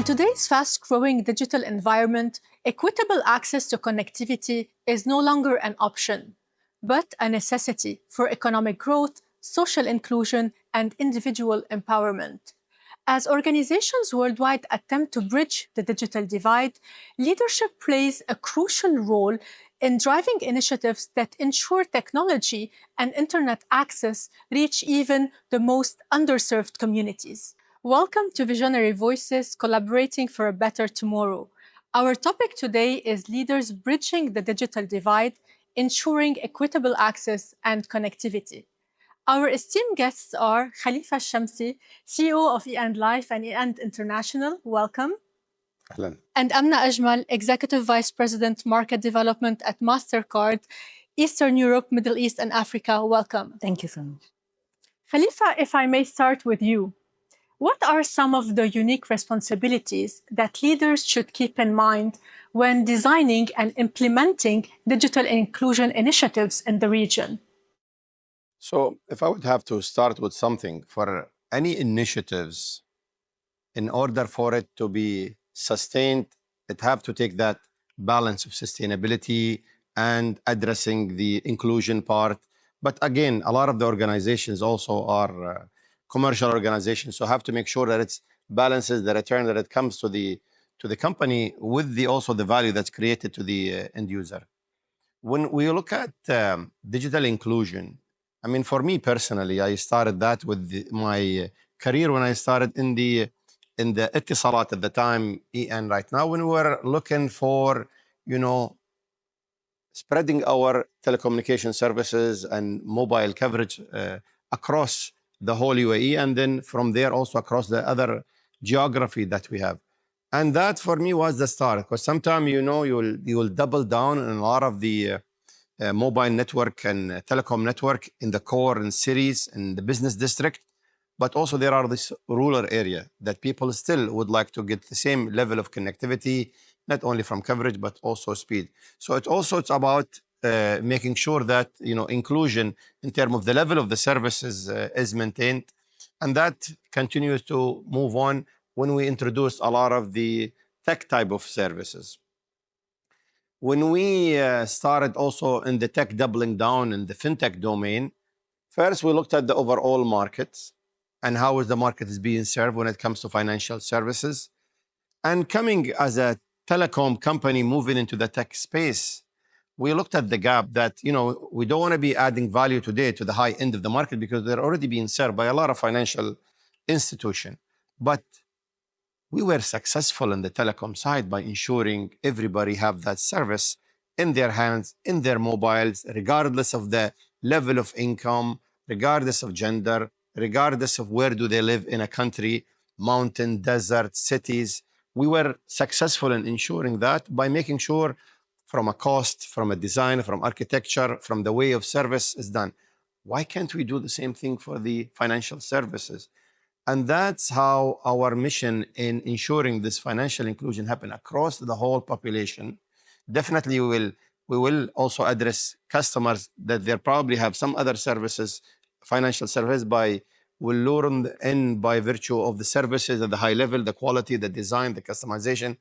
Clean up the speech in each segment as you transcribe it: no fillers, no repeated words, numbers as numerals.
today's fast-growing digital environment, equitable access to connectivity is no longer an option, but a necessity for economic growth, social inclusion, and individual empowerment. As organizations worldwide attempt to bridge the digital divide, leadership plays a crucial role in driving initiatives that ensure technology and internet access reach even the most underserved communities. Welcome to Visionary Voices, collaborating for a better tomorrow. Our topic today is leaders bridging the digital divide, ensuring equitable access and connectivity. Our esteemed guests are Khalifa AlShamsi, CEO of Life and International. Welcome. Hello. And Amnah Ajmal, Executive Vice President, Market Development at Mastercard, Eastern Europe, Middle East, and Africa. Welcome. Thank you so much. Khalifa, if I may start with you, what are some of the unique responsibilities that leaders should keep in mind when designing and implementing digital inclusion initiatives in the region? So if I would have to start with something, for any initiatives, in order for it to be sustained, it have to take that balance of sustainability and addressing the inclusion part. But again, a lot of the organizations also are commercial organizations, so have to make sure that it balances the return that it comes to the company with the also the value that's created to the end user. When we look at digital inclusion, I mean, for me personally, I started that with my career when I started in the Ittisalat at the time, EN right now, when we were looking for, spreading our telecommunication services and mobile coverage across the whole UAE, and then from there also across the other geography that we have. And that for me was the start, because sometimes, you will double down on a lot of the mobile network and telecom network in the core and cities and the business district. But also there are this rural area that people still would like to get the same level of connectivity, not only from coverage, but also speed. So it's about making sure that, inclusion in terms of the level of the services is maintained. And that continues to move on when we introduce a lot of the tech type of services. When we started also in the tech doubling down in the fintech domain, first we looked at the overall markets and how is the market is being served when it comes to financial services. And coming as a telecom company moving into the tech space, we looked at the gap that, we don't want to be adding value today to the high end of the market because they're already being served by a lot of financial institutions. But we were successful in the telecom side by ensuring everybody have that service in their hands, in their mobiles, regardless of the level of income, regardless of gender, regardless of where do they live in a country, mountain, desert, cities. We were successful in ensuring that by making sure from a cost, from a design, from architecture, from the way of service is done. Why can't we do the same thing for the financial services? And that's how our mission in ensuring this financial inclusion happen across the whole population. Definitely we will also address customers that they probably have some other services, financial service, will lure them in by virtue of the services at the high level, the quality, the design, the customization.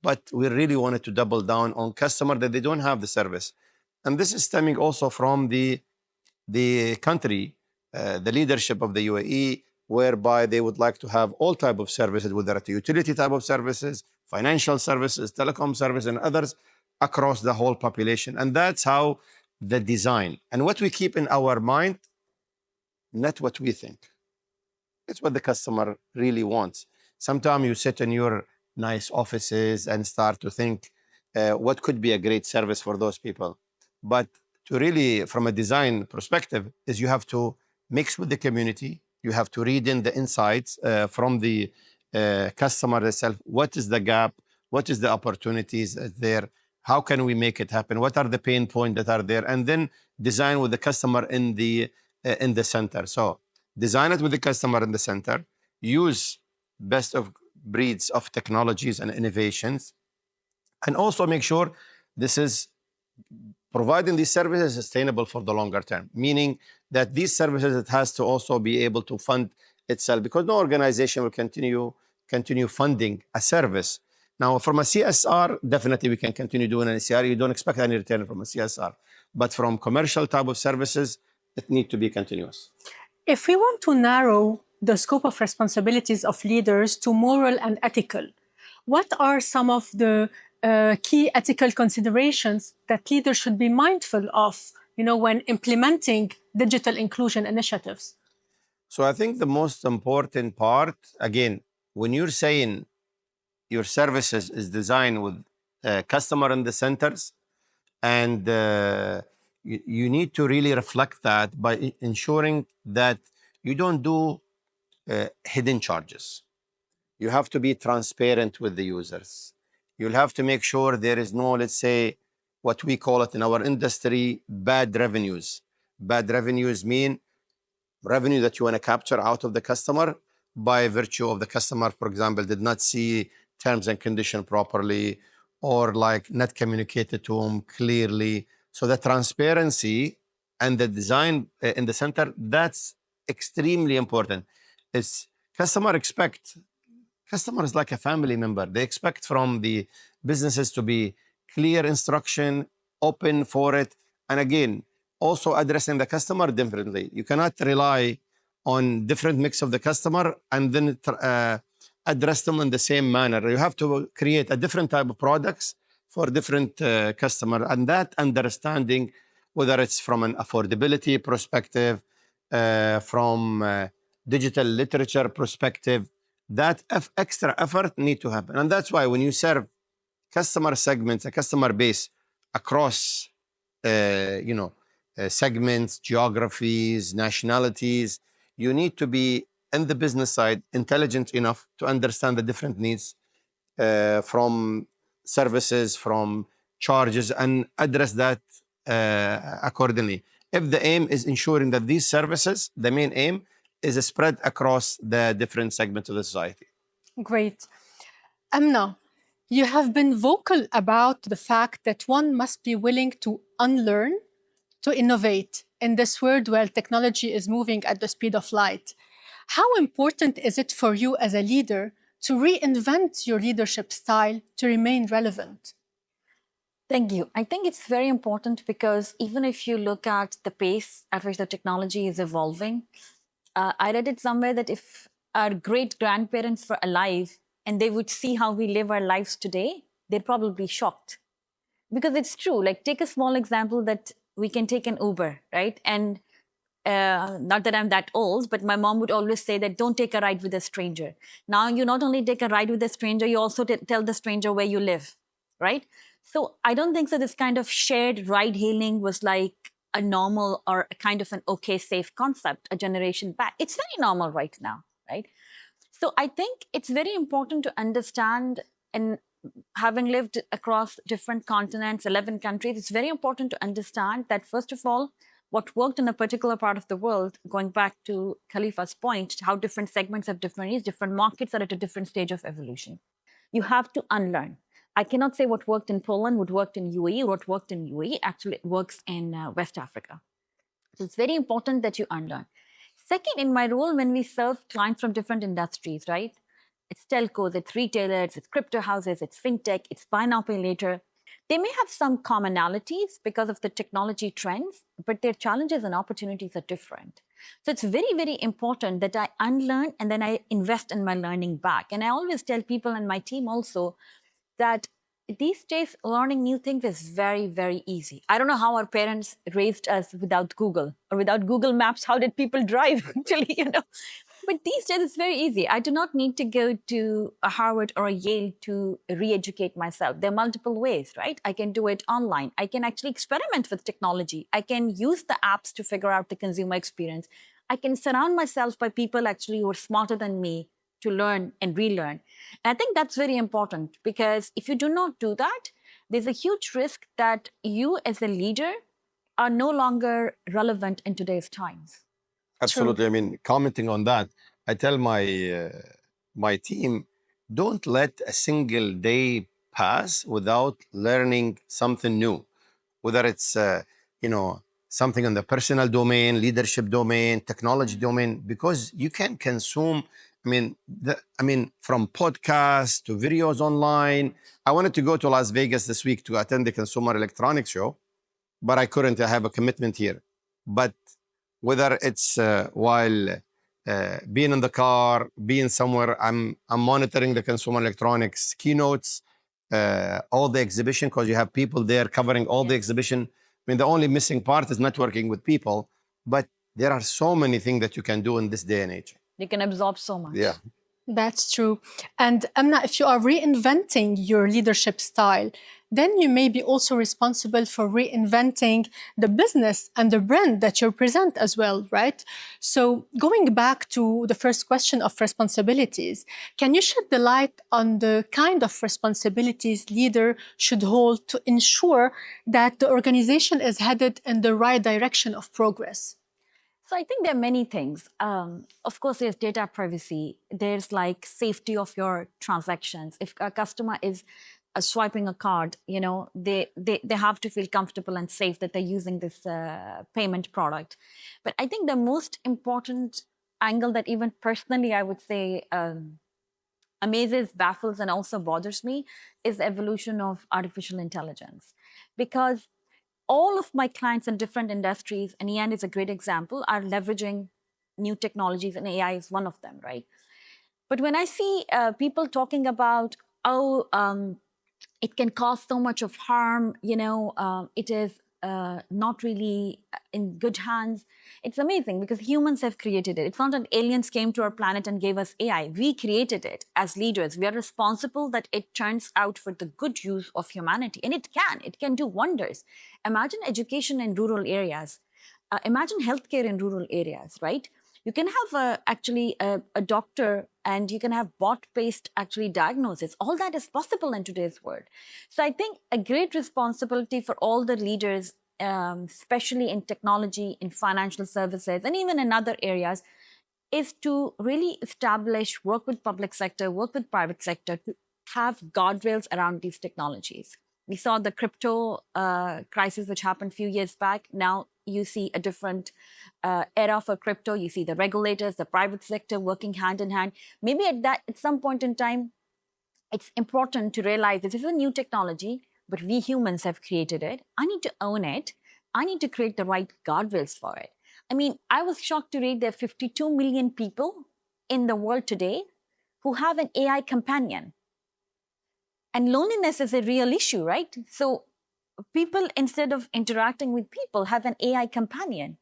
But we really wanted to double down on customer that they don't have the service. And this is stemming also from the country, the leadership of the UAE, whereby they would like to have all type of services, whether it's utility type of services, financial services, telecom services, and others across the whole population. And that's how the design and what we keep in our mind, not what we think. It's what the customer really wants. Sometimes you sit in your nice offices and start to think what could be a great service for those people. But to really, from a design perspective, is you have to mix with the community. You have to read in the insights from the customer itself. What is the gap? What is the opportunities there? How can we make it happen? What are the pain points that are there? And then design with the customer in the center. So design it with the customer in the center. Use best of breeds of technologies and innovations. And also make sure this is providing these services sustainable for the longer term, meaning that these services, it has to also be able to fund itself, because no organization will continue continue funding a service. Now, from a CSR, definitely we can continue doing an CSR. You don't expect any return from a CSR. But from commercial type of services, it needs to be continuous. If we want to narrow the scope of responsibilities of leaders to moral and ethical, what are some of the key ethical considerations that leaders should be mindful of, when implementing digital inclusion initiatives? So I think the most important part, again, when you're saying your services is designed with customer in the centers, and you need to really reflect that by ensuring that you don't do hidden charges. You have to be transparent with the users. You'll have to make sure there is no, let's say, what we call it in our industry, bad revenues. Bad revenues mean revenue that you want to capture out of the customer by virtue of the customer, for example, did not see terms and condition properly, or like not communicated to them clearly. So the transparency and the design in the center, that's extremely important. It's customer is like a family member. They expect from the businesses to be clear instruction, open for it. And again, also addressing the customer differently. You cannot rely on different mix of the customer and then address them in the same manner. You have to create a different type of products for different customer. And that understanding, whether it's from an affordability perspective, from digital literature perspective, that extra effort need to happen. And that's why when you serve customer segments, a customer base across, segments, geographies, nationalities, you need to be in the business side intelligent enough to understand the different needs from services, from charges, and address that accordingly. If the aim is ensuring that these services, the main aim is spread across the different segments of the society. Great. Amna, you have been vocal about the fact that one must be willing to unlearn to innovate in this world where technology is moving at the speed of light. How important is it for you as a leader to reinvent your leadership style to remain relevant? Thank you. I think it's very important because even if you look at the pace at which the technology is evolving, I read it somewhere that if our great-grandparents were alive and they would see how we live our lives today, they'd probably be shocked. Because it's true. Like, take a small example that we can take an Uber, right? And not that I'm that old, but my mom would always say that don't take a ride with a stranger. Now, you not only take a ride with a stranger, you also tell the stranger where you live, right? So I don't think that this kind of shared ride hailing was like a normal or a kind of an okay, safe concept a generation back. It's very normal right now, right? So I think it's very important to understand, and having lived across different continents, 11 countries, it's very important to understand that, first of all, what worked in a particular part of the world, going back to Khalifa's point, how different segments have different needs, different markets are at a different stage of evolution. You have to unlearn. I cannot say what worked in Poland would work in UAE, or what worked in UAE actually works in West Africa. So it's very important that you unlearn. Second, in my role, when we serve clients from different industries, right? It's telcos, it's retailers, it's crypto houses, it's fintech, it's buy now, pay later. They may have some commonalities because of the technology trends, but their challenges and opportunities are different. So it's very, very important that I unlearn and then I invest in my learning back. And I always tell people and my team also that these days, learning new things is very, very easy. I don't know how our parents raised us without Google or without Google Maps. How did people drive, actually, But these days, it's very easy. I do not need to go to a Harvard or a Yale to re-educate myself. There are multiple ways, right? I can do it online. I can actually experiment with technology. I can use the apps to figure out the consumer experience. I can surround myself by people actually who are smarter than me to learn and relearn. And I think that's very important, because if you do not do that, there's a huge risk that you as a leader are no longer relevant in today's times. Absolutely. True. I mean, commenting on that, I tell my team, don't let a single day pass without learning something new, whether it's something in the personal domain, leadership domain, technology domain, because you can consume From podcasts to videos online. I wanted to go to Las Vegas this week to attend the Consumer Electronics Show, but I couldn't. I have a commitment here. But whether it's while being in the car, being somewhere, I'm monitoring the consumer electronics keynotes, all the exhibition, because you have people there covering all the exhibition. The only missing part is networking with people, but there are so many things that you can do in this day and age. You can absorb so much. Yeah. That's true. And Amna, if you are reinventing your leadership style, then you may be also responsible for reinventing the business and the brand that you present as well, right? So going back to the first question of responsibilities, can you shed the light on the kind of responsibilities leader should hold to ensure that the organization is headed in the right direction of progress? So I think there are many things. Of course, there's data privacy. There's like safety of your transactions. If a customer is swiping a card, they have to feel comfortable and safe that they're using this payment product. But I think the most important angle that even personally I would say amazes, baffles, and also bothers me is the evolution of artificial intelligence. Because all of my clients in different industries, and EAN is a great example, are leveraging new technologies, and AI is one of them, right? But when I see people talking about, it can cause so much of harm, it is not really in good hands. It's amazing because humans have created it. It's not that aliens came to our planet and gave us AI. We created it as leaders. We are responsible that it turns out for the good use of humanity. And it can do wonders. Imagine education in rural areas. Imagine healthcare in rural areas, right? You can have actually a doctor and you can have bot-based actually diagnosis. All that is possible in today's world. So I think a great responsibility for all the leaders, especially in technology, in financial services, and even in other areas, is to really establish, work with public sector, work with private sector to have guardrails around these technologies. We saw the crypto crisis, which happened a few years back. Now you see a different era for crypto. You see the regulators, the private sector working hand in hand. Maybe at some point in time, it's important to realize this is a new technology, but we humans have created it. I need to own it. I need to create the right guardrails for it. I was shocked to read there are 52 million people in the world today who have an AI companion. And loneliness is a real issue, right? So people, instead of interacting with people, have an AI companion.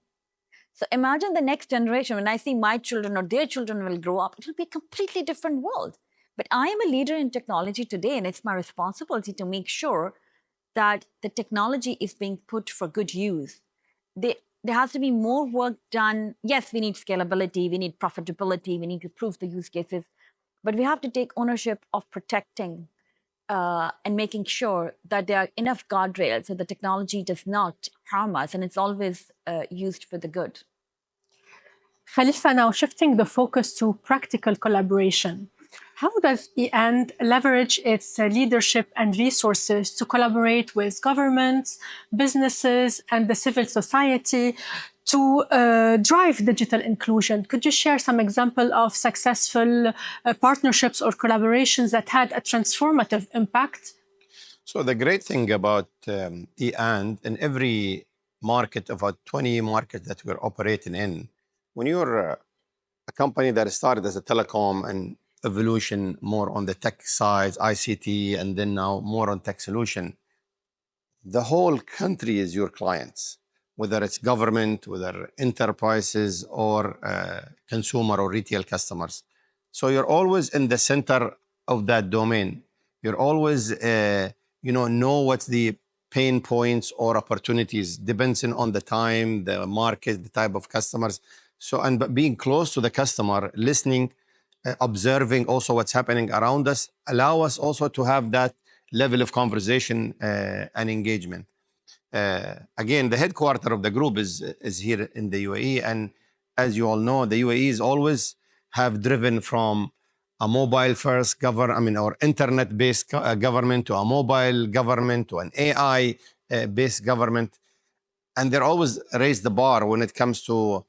So imagine the next generation, when I see my children or their children will grow up, it will be a completely different world. But I am a leader in technology today, and it's my responsibility to make sure that the technology is being put for good use. There has to be more work done. Yes, we need scalability, we need profitability, we need to prove the use cases, but we have to take ownership of protecting and making sure that there are enough guardrails so the technology does not harm us and it's always used for the good. Khalifa, now shifting the focus to practical collaboration. How does EAN leverage its leadership and resources to collaborate with governments, businesses, and the civil society to drive digital inclusion? Could you share some example of successful partnerships or collaborations that had a transformative impact? So the great thing about EAN, in every market, about 20 markets that we're operating in, when you're a company that started as a telecom and evolution more on the tech side, ICT, and then now more on tech solution, the whole country is your clients, whether it's government, whether enterprises or consumer or retail customers. So you're always in the center of that domain. You're always, know what's the pain points or opportunities, depending on the time, the market, the type of customers. So, but being close to the customer, listening, observing also what's happening around us, allow us also to have that level of conversation and engagement. Again, the headquarter of the group is here in the UAE. And as you all know, the UAE is always have driven from a mobile first or internet based government to a mobile government to an AI based government. And they're always raise the bar when it comes to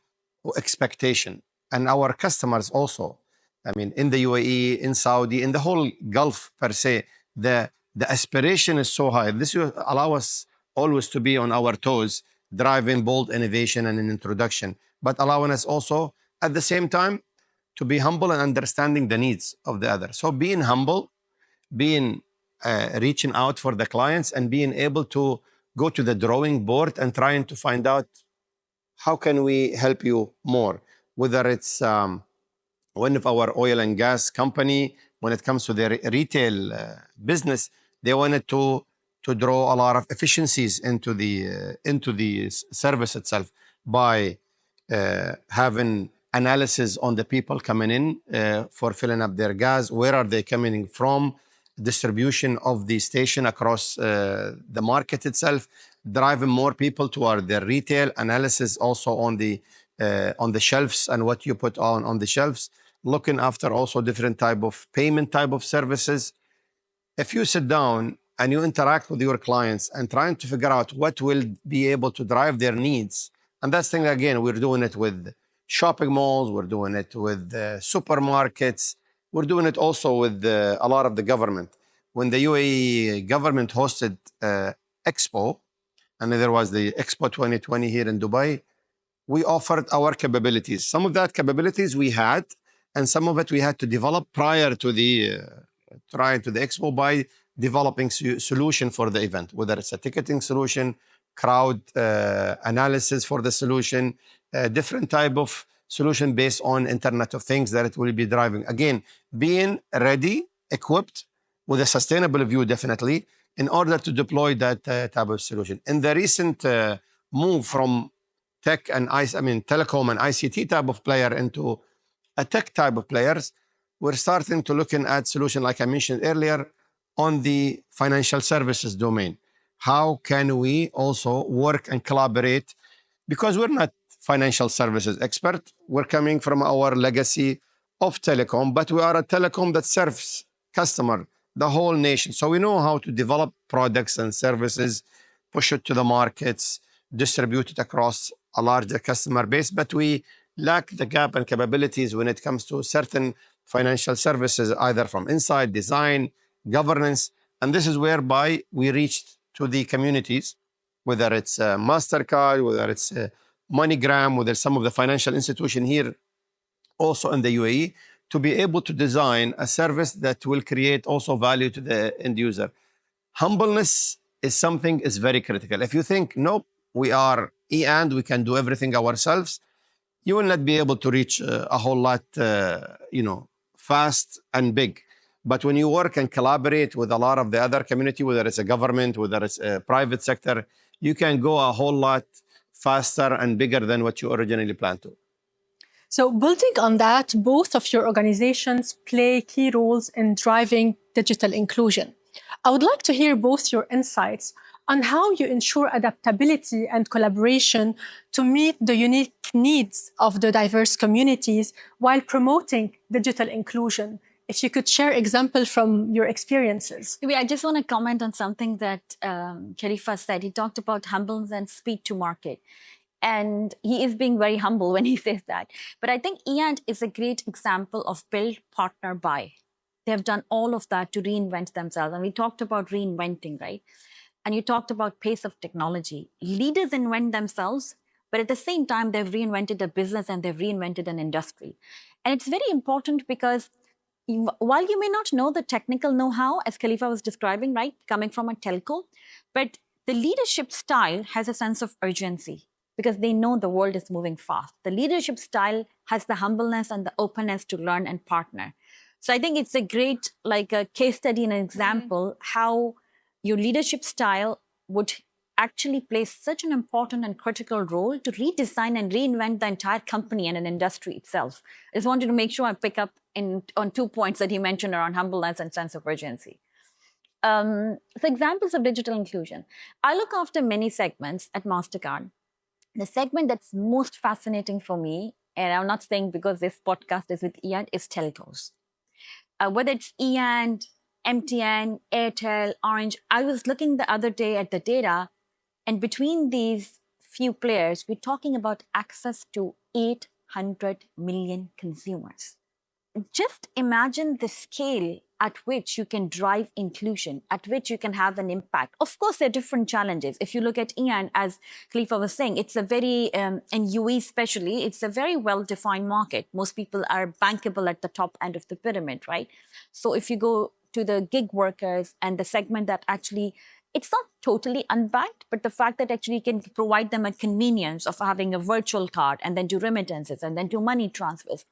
expectation. And our customers also, I mean, in the UAE, in Saudi, in the whole Gulf per se, the aspiration is so high. This will allow us always to be on our toes, driving bold innovation and an introduction, but allowing us also at the same time to be humble and understanding the needs of the other. So being humble, being reaching out for the clients, and being able to go to the drawing board and trying to find out how can we help you more, whether it's one of our oil and gas company, when it comes to their retail business, they wanted to draw a lot of efficiencies into the service itself by having analysis on the people coming in for filling up their gas. Where are they coming from? Distribution of the station across the market itself, driving more people toward their retail analysis, also on the shelves and what you put on the shelves, looking after also different type of payment type of services. If you sit down and you interact with your clients and trying to figure out what will be able to drive their needs, and that's thing again, we're doing it with shopping malls, we're doing it with supermarkets, we're doing it also with a lot of the government. When the UAE government hosted Expo, and there was the Expo 2020 here in Dubai, we offered our capabilities. Some of that capabilities we had, and some of it we had to develop prior to the expo by developing solution for the event, whether it's a ticketing solution, crowd analysis for the solution, different type of solution based on Internet of Things that it will be driving. Again, being ready, equipped with a sustainable view, definitely, in order to deploy that type of solution. In the recent move from tech and telecom and ICT type of player into a tech type of players, we're starting to looking at solution, like I mentioned earlier, on the financial services domain. How can we also work and collaborate? Because we're not financial services expert. We're coming from our legacy of telecom, but we are a telecom that serves customer, the whole nation. So we know how to develop products and services, push it to the markets, distribute it across a larger customer base, but we lack the gap and capabilities when it comes to certain financial services, either from inside, design, governance. And this is whereby we reached to the communities, whether it's Mastercard, whether it's MoneyGram, whether some of the financial institution here also in the UAE, to be able to design a service that will create also value to the end user. Humbleness is something is very critical. If you think, nope, we are and we can do everything ourselves, you will not be able to reach a whole lot, fast and big. But when you work and collaborate with a lot of the other community, whether it's a government, whether it's a private sector, you can go a whole lot faster and bigger than what you originally planned to. So building on that, both of your organizations play key roles in driving digital inclusion. I would like to hear both your insights on how you ensure adaptability and collaboration to meet the unique needs of the diverse communities while promoting digital inclusion. If you could share examples from your experiences. I just want to comment on something that Khalifa said. He talked about humbleness and speed to market. And he is being very humble when he says that. But I think E&D is a great example of build, partner, buy. They have done all of that to reinvent themselves. And we talked about reinventing, right? And you talked about pace of technology. Leaders invent themselves, but at the same time, they've reinvented a business and they've reinvented an industry. And it's very important because while you may not know the technical know-how, as Khalifa was describing, right, coming from a telco, but the leadership style has a sense of urgency because they know the world is moving fast. The leadership style has the humbleness and the openness to learn and partner. So I think it's a great, like a case study and an example how your leadership style would actually play such an important and critical role to redesign and reinvent the entire company and an industry itself. I just wanted to make sure I pick up on 2 points that he mentioned around humbleness and sense of urgency. So examples of digital inclusion. I look after many segments at Mastercard. The segment that's most fascinating for me, and I'm not saying because this podcast is with E&D, is telcos. Whether it's E&D, MTN, Airtel, Orange, I was looking the other day at the data, and between these few players, we're talking about access to 800 million consumers. just imagine the scale at which you can drive inclusion, at which you can have an impact. Of course, there are different challenges. If you look at EAN, as Khalifa was saying, it's a very, in UAE especially, it's a very well-defined market. Most people are bankable at the top end of the pyramid, right? So if you go to the gig workers and the segment that actually, it's not totally unbanked, but the fact that actually you can provide them a convenience of having a virtual card and then do remittances and then do money transfers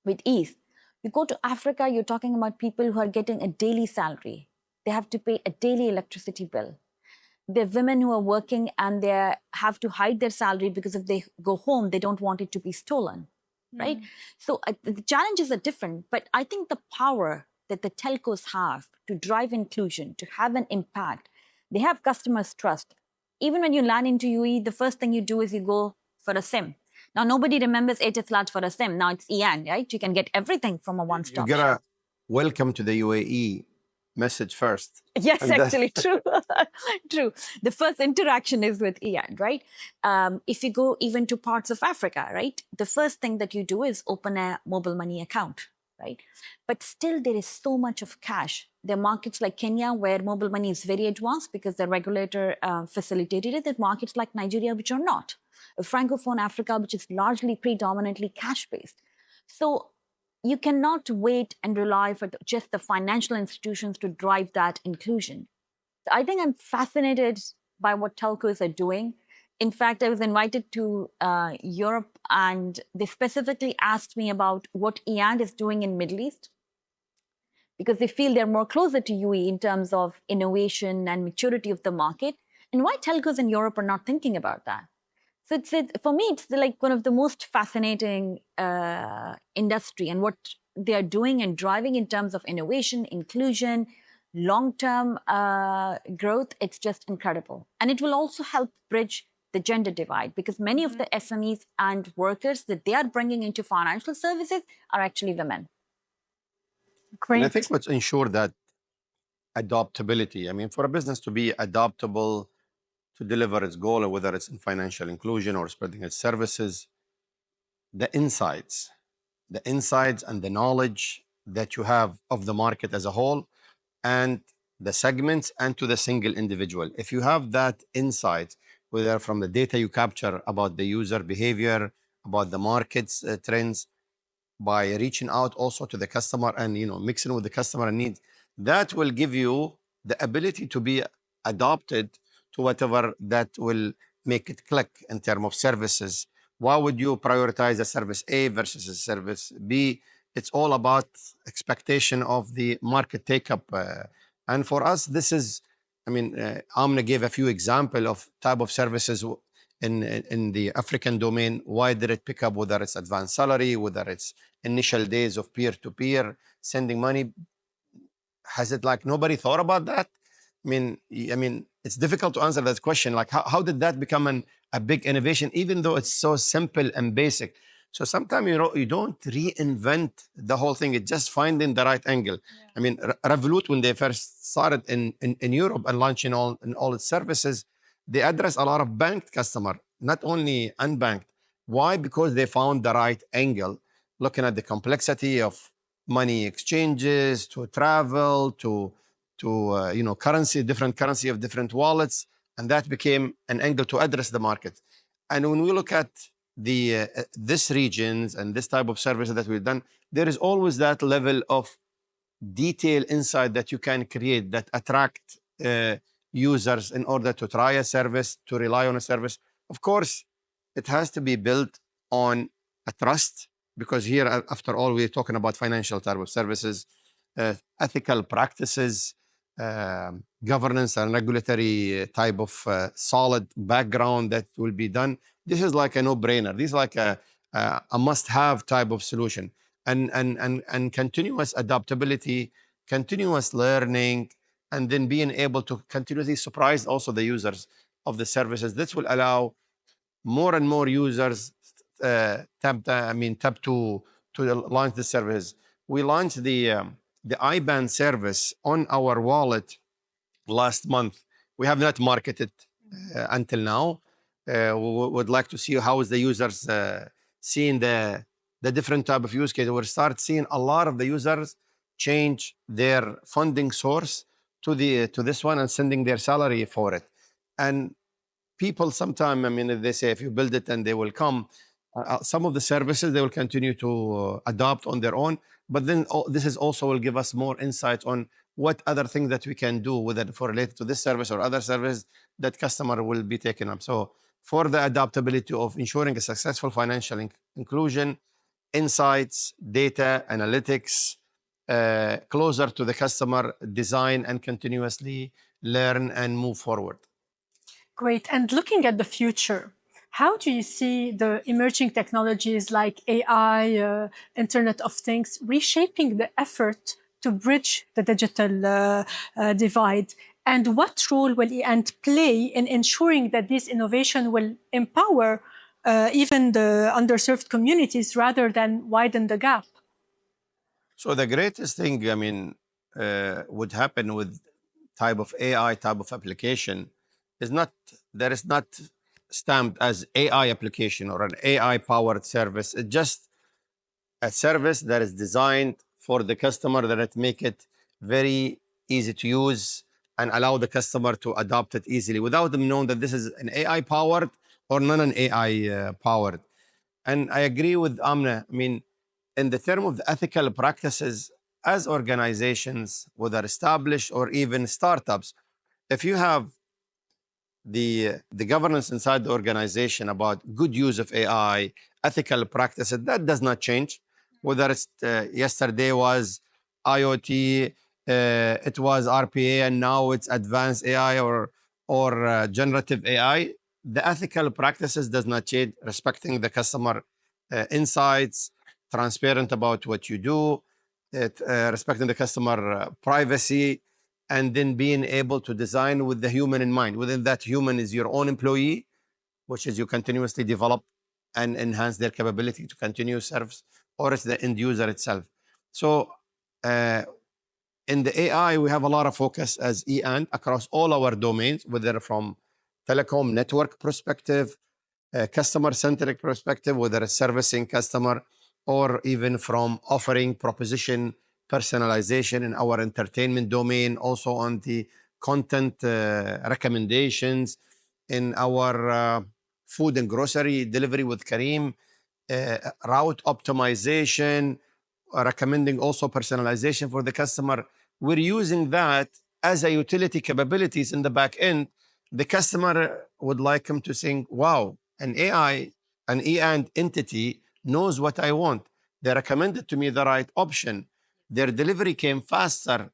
with ease. You go to Africa, you're talking about people who are getting a daily salary. They have to pay a daily electricity bill. There are women who are working and they have to hide their salary because if they go home, they don't want it to be stolen, right? So the challenges are different, but I think the power that the telcos have to drive inclusion, to have an impact, they have customers' trust. Even when you land into UAE, the first thing you do is you go for a SIM. Now, nobody remembers Etisalat for a SIM. Now it's EAN, right? You can get everything from a You one-stop gotta shop. welcome to the UAE message first. Yes, And that- actually, true. True. The first interaction is with EAN, right? If you go even to parts of Africa, right? The first thing that you do is open a mobile money account, right? But still, there is so much of cash. There are markets like Kenya where mobile money is very advanced because the regulator facilitated it. There are markets like Nigeria which are not. Francophone Africa, which is largely predominantly cash-based. So you cannot wait and rely for just the financial institutions to drive that inclusion. So I think I'm fascinated by what telcos are doing. In fact, I was invited to Europe, and they specifically asked me about what EAN is doing in Middle East, because they feel they're more closer to UAE in terms of innovation and maturity of the market, and why telcos in Europe are not thinking about that. So for me, it's like one of the most fascinating industry and what they are doing and driving in terms of innovation, inclusion, long-term growth. It's just incredible. And it will also help bridge the gender divide because many of the SMEs and workers that they are bringing into financial services are actually women. Great. And I think what's ensure that adaptability, I mean, for a business to be adaptable to deliver its goal, whether it's in financial inclusion or spreading its services, the insights and the knowledge that you have of the market as a whole and the segments and to the single individual. If you have that insight, whether from the data you capture about the user behavior, about the market's trends, by reaching out also to the customer and mixing with the customer needs, that will give you the ability to be adopted to whatever that will make it click in terms of services. Why would you prioritize a service A versus a service B? It's all about expectation of the market take up. And for us, this is, I mean, Amna gave a few example of type of services in the African domain. Why did it pick up? Whether it's advanced salary, whether it's initial days of peer-to-peer sending money. Has it like nobody thought about that? I mean, it's difficult to answer that question. Like, how did that become a big innovation, even though it's so simple and basic? So sometimes you don't reinvent the whole thing. It's just finding the right angle. Yeah. I mean, Revolut, when they first started in Europe and launching all its services, they address a lot of banked customer, not only unbanked. Why? Because they found the right angle, looking at the complexity of money exchanges, to travel, to currency, different currency of different wallets, and that became an angle to address the market. And when we look at the this regions and this type of services that we've done, there is always that level of detail inside that you can create that attract users in order to try a service, to rely on a service. Of course, it has to be built on a trust, because here, after all, we're talking about financial type of services, ethical practices, governance and regulatory type of solid background that will be done. This is like a no-brainer. This is like a must-have type of solution. And continuous adaptability, continuous learning, and then being able to continuously surprise also the users of the services. This will allow more and more users tap to launch the service. We launched the IBAN service on our wallet last month. We have not marketed until now. We would like to see how is the users seeing the the different type of use case, we'll start seeing a lot of the users change their funding source to this one and sending their salary for it. And people sometimes, I mean, they say if you build it, then they will come. Some of the services they will continue to adopt on their own, but then this is also will give us more insight on what other things that we can do with it for related to this service or other service that customer will be taking up. So for the adaptability of ensuring a successful financial inclusion, insights, data, analytics, closer to the customer, design and continuously learn and move forward. Great. And looking at the future, how do you see the emerging technologies like AI, Internet of Things, reshaping the effort to bridge the digital divide? And what role will EAND play in ensuring that this innovation will empower even the underserved communities rather than widen the gap? So the greatest thing, I mean, would happen with type of AI type of application is not, there is not stamped as AI application or an AI powered service. It's just a service that is designed for the customer, that it make it very easy to use and allow the customer to adopt it easily without them knowing that this is an AI powered or not an AI powered. And I agree with Amna. I mean, in the term of the ethical practices, as organizations, whether established or even startups, if you have the governance inside the organization about good use of AI, ethical practices, that does not change. Whether it's yesterday was IoT, it was RPA, and now it's advanced AI or generative AI. The ethical practices does not change. Respecting the customer insights, transparent about what you do, respecting the customer privacy, and then being able to design with the human in mind. Within that human is your own employee, which is you continuously develop and enhance their capability to continue service, or it's the end user itself. So in the AI, we have a lot of focus as EAND across all our domains, whether from telecom network perspective, customer-centric perspective, whether it's servicing customer, or even from offering proposition personalization in our entertainment domain, also on the content recommendations in our food and grocery delivery with Kareem, route optimization, recommending also personalization for the customer. We're using that as a utility capabilities in the back end. The customer would like him to think, wow, an AI, an EAND entity knows what I want. They recommended to me the right option. Their delivery came faster.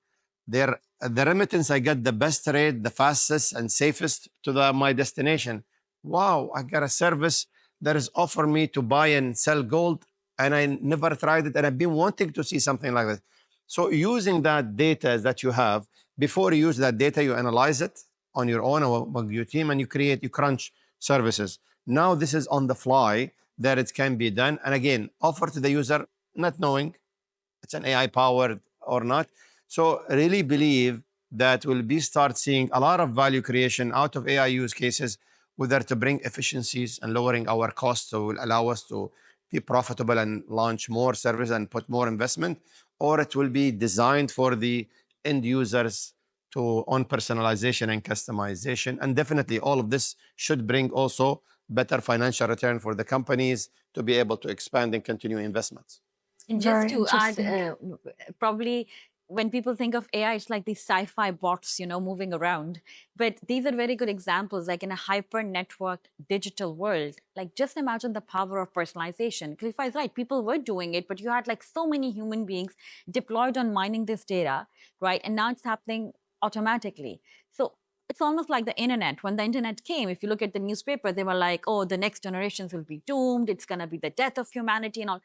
The remittance, I got the best rate, the fastest and safest to my destination. Wow, I got a service that is offering me to buy and sell gold, and I never tried it, and I've been wanting to see something like that. So using that data that you have, before you use that data, you analyze it on your own or with your team, and you crunch services. Now this is on the fly that it can be done. And again, offer to the user, not knowing it's an AI powered or not. So really believe that we'll be start seeing a lot of value creation out of AI use cases, whether to bring efficiencies and lowering our costs, so will allow us to be profitable and launch more service and put more investment, or it will be designed for the end users to on personalization and customization. And definitely all of this should bring also better financial return for the companies to be able to expand and continue investments. And Very just to add, interesting. probably when people think of AI, it's like these sci-fi bots, moving around. But these are very good examples, like in a hyper-networked digital world. Like just imagine the power of personalization. Khalifa is right, people were doing it, but you had like so many human beings deployed on mining this data, right? And now it's happening automatically. So it's almost like the internet. When the internet came, if you look at the newspaper, they were like, oh, the next generations will be doomed. It's going to be the death of humanity and all.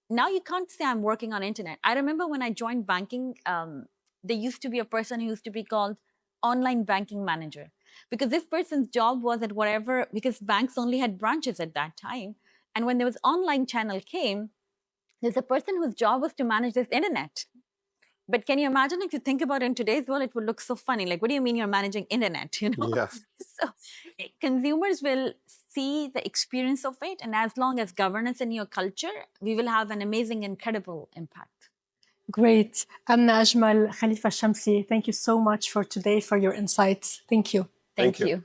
Now you can't say I'm working on internet. I remember when I joined banking, there used to be a person who used to be called online banking manager, because this person's job was at whatever, because banks only had branches at that time. And when there was online channel came, there's a person whose job was to manage this internet. But can you imagine if you think about it in today's world, it would look so funny. Like, what do you mean you're managing internet? Yeah. So consumers will see the experience of it. And as long as governance in your culture, we will have an amazing, incredible impact. Great. Amnah Ajmal, Khalifa AlShamsi, thank you so much for today, for your insights. Thank you. Thank you.